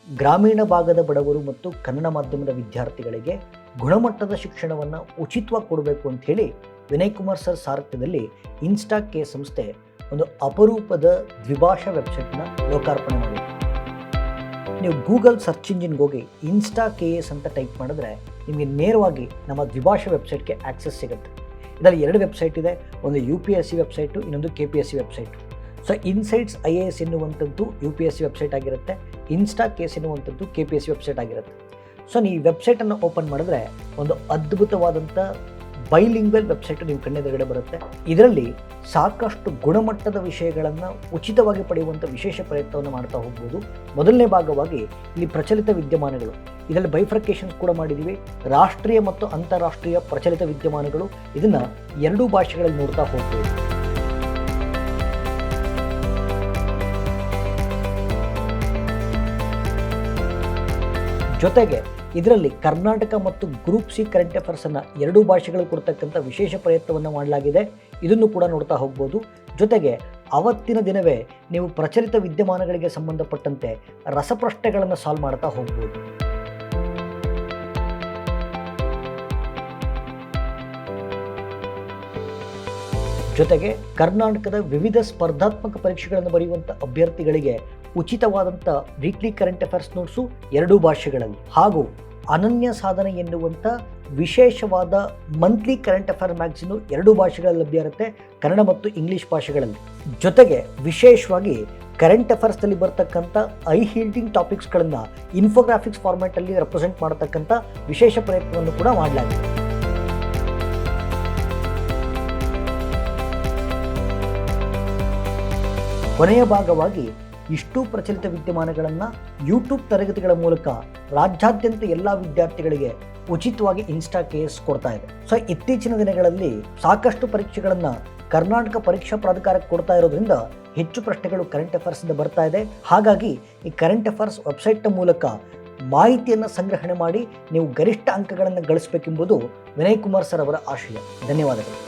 ಗ್ರಾಮೀಣ ಭಾಗದ ಬಡವರು ಮತ್ತು ಕನ್ನಡ ಮಾಧ್ಯಮದ ವಿದ್ಯಾರ್ಥಿಗಳಿಗೆ ಗುಣಮಟ್ಟದ ಶಿಕ್ಷಣವನ್ನು ಉಚಿತವಾಗಿ ಕೊಡಬೇಕು ಅಂತ ಹೇಳಿ ವಿನಯ್ ಕುಮಾರ್ ಸರ್ ಸಾರಥ್ಯದಲ್ಲಿ ಇನ್ಸ್ಟಾ ಕೆ ಸಂಸ್ಥೆ ಒಂದು ಅಪರೂಪದ ದ್ವಿಭಾಷಾ ವೆಬ್ಸೈಟ್ನ ಲೋಕಾರ್ಪಣೆ ಮಾಡಿದೆ. ನೀವು ಗೂಗಲ್ ಸರ್ಚ್ ಇಂಜಿನ್ಗೆ ಹೋಗಿ ಇನ್ಸ್ಟಾ ಕೆ ಎಸ್ ಅಂತ ಟೈಪ್ ಮಾಡಿದ್ರೆ ನಿಮಗೆ ನೇರವಾಗಿ ನಮ್ಮ ದ್ವಿಭಾಷಾ ವೆಬ್ಸೈಟ್ಗೆ ಆಕ್ಸೆಸ್ ಸಿಗುತ್ತೆ. ಇದರಲ್ಲಿ 2 ವೆಬ್ಸೈಟ್ ಇದೆ, ಒಂದು UPSC ವೆಬ್ಸೈಟು, ಇನ್ನೊಂದು KPSC website. So insights IAS ಎನ್ನುವಂಥದ್ದು UPSC ವೆಬ್ಸೈಟ್ ಆಗಿರುತ್ತೆ, ಇನ್ಸ್ಟಾ ಕೇಸ್ ಎನ್ನುವಂಥದ್ದು KPSC ವೆಬ್ಸೈಟ್ ಆಗಿರುತ್ತೆ. ಸೊ ನೀವು ಈ ವೆಬ್ಸೈಟನ್ನು ಓಪನ್ ಮಾಡಿದ್ರೆ ಒಂದು ಅದ್ಭುತವಾದಂಥ ಬೈಲಿಂಗ್ವಲ್ ವೆಬ್ಸೈಟು ನಿಮ್ಮ ಕಣ್ಣೆದುರುಗಡೆ ಬರುತ್ತೆ. ಇದರಲ್ಲಿ ಸಾಕಷ್ಟು ಗುಣಮಟ್ಟದ ವಿಷಯಗಳನ್ನು ಉಚಿತವಾಗಿ ಪಡೆಯುವಂಥ ವಿಶೇಷ ಪ್ರಯತ್ನವನ್ನು ಮಾಡ್ತಾ ಹೋಗ್ಬೋದು. ಮೊದಲನೇ ಭಾಗವಾಗಿ ಇಲ್ಲಿ ಪ್ರಚಲಿತ ವಿದ್ಯಮಾನಗಳು, ಇದರಲ್ಲಿ ಬೈಫರ್ಕೇಷನ್ಸ್ ಕೂಡ ಮಾಡಿದ್ದೀವಿ. ರಾಷ್ಟ್ರೀಯ ಮತ್ತು ಅಂತಾರಾಷ್ಟ್ರೀಯ ಪ್ರಚಲಿತ ವಿದ್ಯಮಾನಗಳು, ಇದನ್ನು 2 ಭಾಷೆಗಳಲ್ಲಿ ನೋಡ್ತಾ ಹೋಗ್ಬೋದು. ಜೊತೆಗೆ ಇದರಲ್ಲಿ ಕರ್ನಾಟಕ ಮತ್ತು ಗ್ರೂಪ್ ಸಿ ಕರೆಂಟ್ ಅಫೇರ್ಸನ್ನು 2 ಭಾಷೆಗಳು ಕೊಡ್ತಕ್ಕಂಥ ವಿಶೇಷ ಪ್ರಯತ್ನವನ್ನು ಮಾಡಲಾಗಿದೆ. ಇದನ್ನು ಕೂಡ ನೋಡ್ತಾ ಹೋಗ್ಬೋದು. ಜೊತೆಗೆ ಅವತ್ತಿನ ದಿನವೇ ನೀವು ಪ್ರಚಲಿತ ವಿದ್ಯಮಾನಗಳಿಗೆ ಸಂಬಂಧಪಟ್ಟಂತೆ ರಸಪ್ರಶ್ನೆಗಳನ್ನು ಸಾಲ್ವ್ ಮಾಡ್ತಾ ಹೋಗ್ಬೋದು. ಜೊತೆಗೆ ಕರ್ನಾಟಕದ ವಿವಿಧ ಸ್ಪರ್ಧಾತ್ಮಕ ಪರೀಕ್ಷೆಗಳನ್ನು ಬರೆಯುವಂಥ ಅಭ್ಯರ್ಥಿಗಳಿಗೆ ಉಚಿತವಾದಂಥ ವೀಕ್ಲಿ ಕರೆಂಟ್ ಅಫೇರ್ಸ್ ನೋಟ್ಸು 2 ಭಾಷೆಗಳಲ್ಲಿ, ಹಾಗೂ ಅನನ್ಯ ಸಾಧನೆ ಎನ್ನುವಂಥ ವಿಶೇಷವಾದ ಮಂತ್ಲಿ ಕರೆಂಟ್ ಅಫೇರ್ ಮ್ಯಾಗ್ಝಿನು 2 ಭಾಷೆಗಳಲ್ಲಿ ಲಭ್ಯ ಇರುತ್ತೆ, ಕನ್ನಡ ಮತ್ತು ಇಂಗ್ಲೀಷ್ ಭಾಷೆಗಳಲ್ಲಿ. ಜೊತೆಗೆ ವಿಶೇಷವಾಗಿ ಕರೆಂಟ್ ಅಫೇರ್ಸ್ನಲ್ಲಿ ಬರ್ತಕ್ಕಂಥ ಐ ಹೀಲ್ಡಿಂಗ್ ಟಾಪಿಕ್ಸ್ಗಳನ್ನು ಇನ್ಫೋಗ್ರಾಫಿಕ್ಸ್ ಫಾರ್ಮ್ಯಾಟಲ್ಲಿ ರೆಪ್ರೆಸೆಂಟ್ ಮಾಡತಕ್ಕಂಥ ವಿಶೇಷ ಪ್ರಯತ್ನವನ್ನು ಕೂಡ ಮಾಡಲಾಗಿದೆ. ಕೊನೆಯ ಭಾಗವಾಗಿ ಇಷ್ಟು ಪ್ರಚಲಿತ ವಿದ್ಯಮಾನಗಳನ್ನು ಯೂಟ್ಯೂಬ್ ತರಗತಿಗಳ ಮೂಲಕ ರಾಜ್ಯಾದ್ಯಂತ ಎಲ್ಲ ವಿದ್ಯಾರ್ಥಿಗಳಿಗೆ ಉಚಿತವಾಗಿ ಇನ್ಸ್ಟಾ ಕೇಸ್ ಕೊಡ್ತಾ ಇದೆ. ಸೊ ಇತ್ತೀಚಿನ ದಿನಗಳಲ್ಲಿ ಸಾಕಷ್ಟು ಪರೀಕ್ಷೆಗಳನ್ನು ಕರ್ನಾಟಕ ಪರೀಕ್ಷಾ ಪ್ರಾಧಿಕಾರಕ್ಕೆ ಕೊಡ್ತಾ ಇರೋದ್ರಿಂದ ಹೆಚ್ಚು ಪ್ರಶ್ನೆಗಳು ಕರೆಂಟ್ ಅಫೇರ್ಸಿಂದ ಬರ್ತಾ ಇದೆ. ಹಾಗಾಗಿ ಈ ಕರೆಂಟ್ ಅಫೇರ್ಸ್ ವೆಬ್ಸೈಟ್ನ ಮೂಲಕ ಮಾಹಿತಿಯನ್ನು ಸಂಗ್ರಹಣೆ ಮಾಡಿ ನೀವು ಗರಿಷ್ಠ ಅಂಕಗಳನ್ನು ಗಳಿಸಬೇಕೆಂಬುದು ವಿನಯ್ ಕುಮಾರ್ ಸರ್ ಅವರ ಆಶಯ. ಧನ್ಯವಾದಗಳು.